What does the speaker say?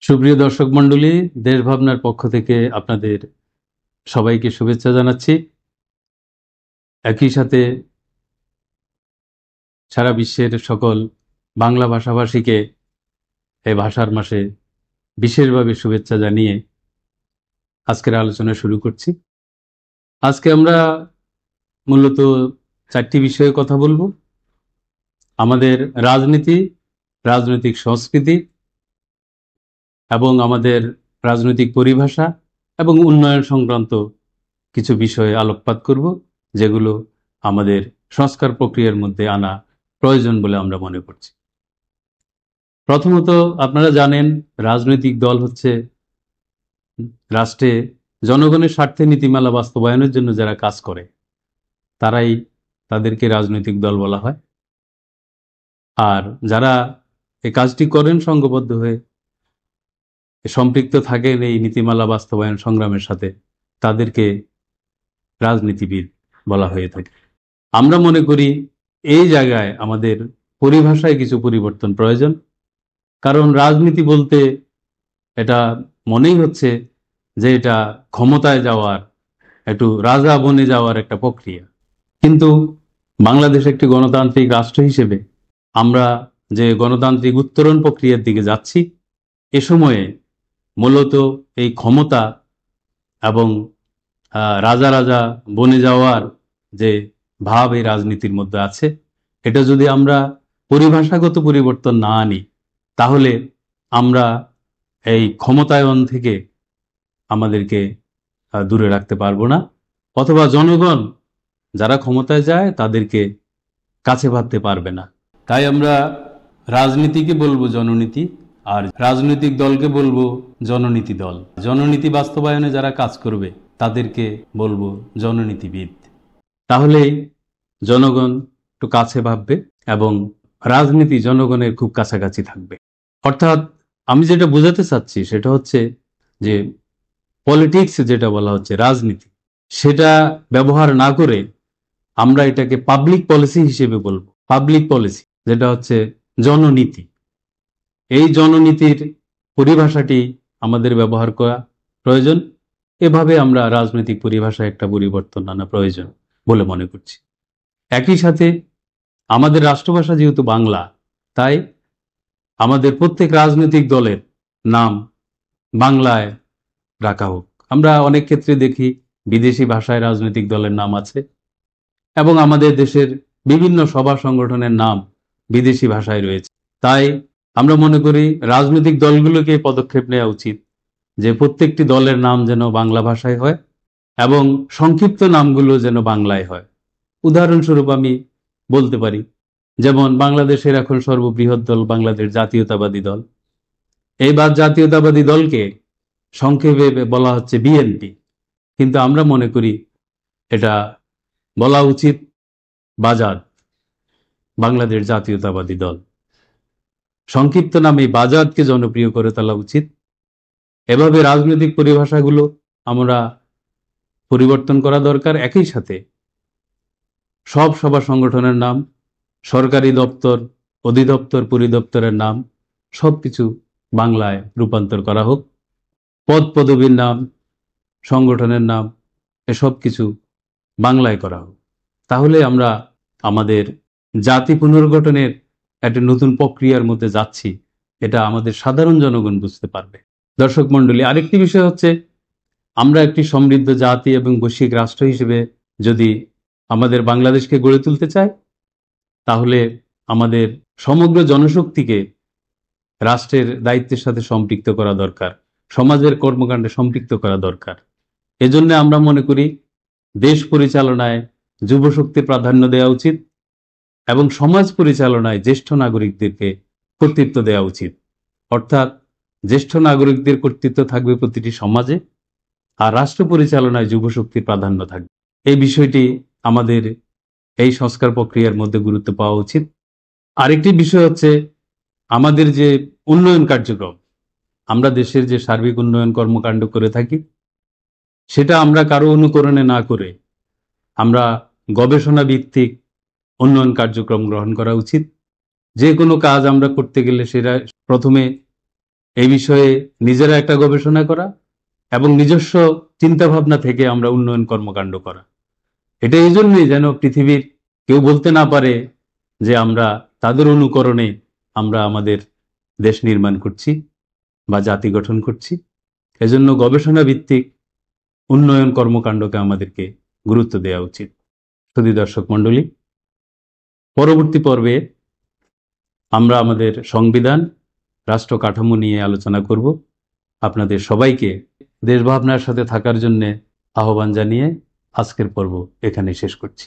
সুপ্রিয় দর্শক মণ্ডলী, দেশ ভাবনার পক্ষ থেকে আপনাদের সবাইকে শুভেচ্ছা জানাচ্ছি। একই সাথে সারা বিশ্বের সকল বাংলা ভাষাভাষীকে এই ভাষার মাসে বিশেষভাবে শুভেচ্ছা জানিয়ে আজকের আলোচনা শুরু করছি। আজকে আমরা মূলত চারটি বিষয়ে কথা বলবো: আমাদের রাজনীতি, রাজনৈতিক সংস্কৃতি এবং আমাদের রাজনৈতিক পরিভাষা এবং উন্নয়ন সংক্রান্ত কিছু বিষয়ে আলোকপাত করব, যেগুলো আমাদের সংস্কার প্রক্রিয়ার মধ্যে আনা প্রয়োজন বলে আমরা মনে করছি। প্রথমত, আপনারা জানেন রাজনৈতিক দল হচ্ছে রাষ্ট্রে জনগণের স্বার্থে নীতিমালা বাস্তবায়নের জন্য যারা কাজ করে তাদেরকে রাজনৈতিক দল বলা হয়। আর যারা এই কাজটি করেন সংঘবদ্ধ হয়ে সম্পৃক্ত থাকেন এই নীতিমালা বাস্তবায়ন সংগ্রামের সাথে, তাদেরকে রাজনীতিবিদ বলা হয়ে থাকে। আমরা মনে করি এই জায়গায় আমাদের পরিভাষায় কিছু পরিবর্তন প্রয়োজন, কারণ রাজনীতি বলতে এটা মনেই হচ্ছে যে এটা ক্ষমতায় যাওয়ার, একটু রাজা বনে যাওয়ার একটা প্রক্রিয়া। কিন্তু বাংলাদেশ একটি গণতান্ত্রিক রাষ্ট্র হিসেবে আমরা যে গণতান্ত্রিক উত্তরণ প্রক্রিয়ার দিকে যাচ্ছি, এ সময়ে মূলত এই ক্ষমতা এবং রাজা রাজা বনে যাওয়ার যে ভাব এই রাজনীতির মধ্যে আছে, এটা যদি আমরা পরিভাষাগত পরিবর্তন না আনি, তাহলে আমরা এই ক্ষমতায়ন থেকে আমাদেরকে দূরে রাখতে পারবো না, অথবা জনগণ যারা ক্ষমতায় যায় তাদেরকে কাছে ভাবতে পারবে না। তাই আমরা রাজনীতিকে বলবো জননীতি, আর রাজনৈতিক দলকে বলবো জননীতি দল। জননীতি বাস্তবায়নে যারা কাজ করবে তাদেরকে বলবো জননীতিবিদ। তাহলেই জনগণ একটু কাছে ভাববে এবং রাজনীতি জনগণের খুব কাছাকাছি থাকবে। অর্থাৎ আমি যেটা বোঝাতে চাচ্ছি সেটা হচ্ছে যে পলিটিক্স যেটা বলা হচ্ছে রাজনীতি, সেটা ব্যবহার না করে আমরা এটাকে পাবলিক পলিসি হিসেবে বলবো। পাবলিক পলিসি যেটা হচ্ছে জননীতি, এই জননীতির পরিভাষাটি আমাদের ব্যবহার করা প্রয়োজন। এভাবে আমরা রাজনৈতিক পরিভাষায় একটা পরিবর্তন আনা প্রয়োজন বলে মনে করছি। একই সাথে আমাদের রাষ্ট্রভাষা যেহেতু বাংলা, তাই আমাদের প্রত্যেক রাজনৈতিক দলের নাম বাংলায় রাখা হোক। আমরা অনেক ক্ষেত্রে দেখি বিদেশি ভাষায় রাজনৈতিক দলের নাম আছে, এবং আমাদের দেশের বিভিন্ন সভা সংগঠনের নাম বিদেশি ভাষায় রয়েছে। তাই আমরা মনে করি রাজনৈতিক দলগুলোকে পদক্ষেপ নেওয়া উচিত যে প্রত্যেকটি দলের নাম যেন বাংলা ভাষায় হয় এবং সংক্ষিপ্ত নামগুলো যেন বাংলায় হয়। উদাহরণস্বরূপ আমি বলতে পারি, যেমন বাংলাদেশের এখন সর্ববৃহৎ দল বাংলাদেশ জাতীয়তাবাদী দল। এই জাতীয়তাবাদী দলকে সংক্ষেপে বলা হচ্ছে বিএনপি, কিন্তু আমরা মনে করি এটা বলা উচিত বাজাদ, বাংলাদেশ জাতীয়তাবাদী দল। সংক্ষিপ্ত নামে বাজাদকে জনপ্রিয় করে তোলা উচিত। এভাবে রাজনৈতিক পরিভাষাগুলো আমরা পরিবর্তন করা দরকার। একই সাথে সব সভা সংগঠনের নাম, সরকারি দপ্তর, অধিদপ্তর, পরিদপ্তরের নাম সবকিছু বাংলায় রূপান্তর করা হোক। পদ পদবীর নাম, সংগঠনের নাম, এসব কিছু বাংলায় করা হোক। তাহলে আমরা আমাদের জাতি পুনর্গঠনের একটা নতুন প্রক্রিয়ার মধ্যে যাচ্ছি, এটা আমাদের সাধারণ জনগণ বুঝতে পারবে। দর্শক মণ্ডলী, আরেকটি বিষয় হচ্ছে, আমরা একটি সমৃদ্ধ জাতি এবং বৈশ্বিক রাষ্ট্র হিসেবে যদি আমাদের বাংলাদেশকে গড়ে তুলতে চাই, তাহলে আমাদের সমগ্র জনশক্তিকে রাষ্ট্রের দায়িত্বের সাথে সম্পৃক্ত করা দরকার, সমাজের কর্মকাণ্ডে সম্পৃক্ত করা দরকার। এজন্য আমরা মনে করি দেশ পরিচালনায় যুবশক্তির প্রাধান্য দেওয়া উচিত এবং সমাজ পরিচালনায় জ্যেষ্ঠ নাগরিকদেরকে কর্তৃত্ব দেওয়া উচিত। অর্থাৎ জ্যেষ্ঠ নাগরিকদের কর্তৃত্ব থাকবে প্রতিটি সমাজে, আর রাষ্ট্র পরিচালনায় যুবশক্তির প্রাধান্য থাকবে। এই বিষয়টি আমাদের এই সংস্কার প্রক্রিয়ার মধ্যে গুরুত্ব পাওয়া উচিত। আরেকটি বিষয় হচ্ছে আমাদের যে উন্নয়ন কার্যক্রম, আমরা দেশের যে সার্বিক উন্নয়ন কর্মকাণ্ড করে থাকি, সেটা আমরা কারো অনুকরণে না করে আমরা গবেষণা ভিত্তিক উন্নয়ন কার্যক্রম গ্রহণ করা উচিত। যে কোনো কাজ আমরা করতে গেলে সেটা প্রথমে এই বিষয়ে নিজেরা একটা গবেষণা করা এবং নিজস্ব চিন্তা ভাবনা থেকে আমরা উন্নয়ন কর্মকাণ্ড করা। এটা এই জন্যই যেন পৃথিবীর কেউ বলতে না পারে যে আমরা তাদের অনুকরণে আমরা আমাদের দেশ নির্মাণ করছি বা জাতি গঠন করছি। এজন্য গবেষণা ভিত্তিক উন্নয়ন কর্মকাণ্ডকে আমাদেরকে গুরুত্ব দেওয়া উচিত। সুধী দর্শক মণ্ডলী, পরবর্তী পর্বে আমরা আমাদের সংবিধান, রাষ্ট্র কাঠামো নিয়ে আলোচনা করব। আপনাদের সবাইকে দেশ ভাবনার সাথে থাকার জন্য আহ্বান জানিয়ে আজকের পর্ব এখানে শেষ করছি।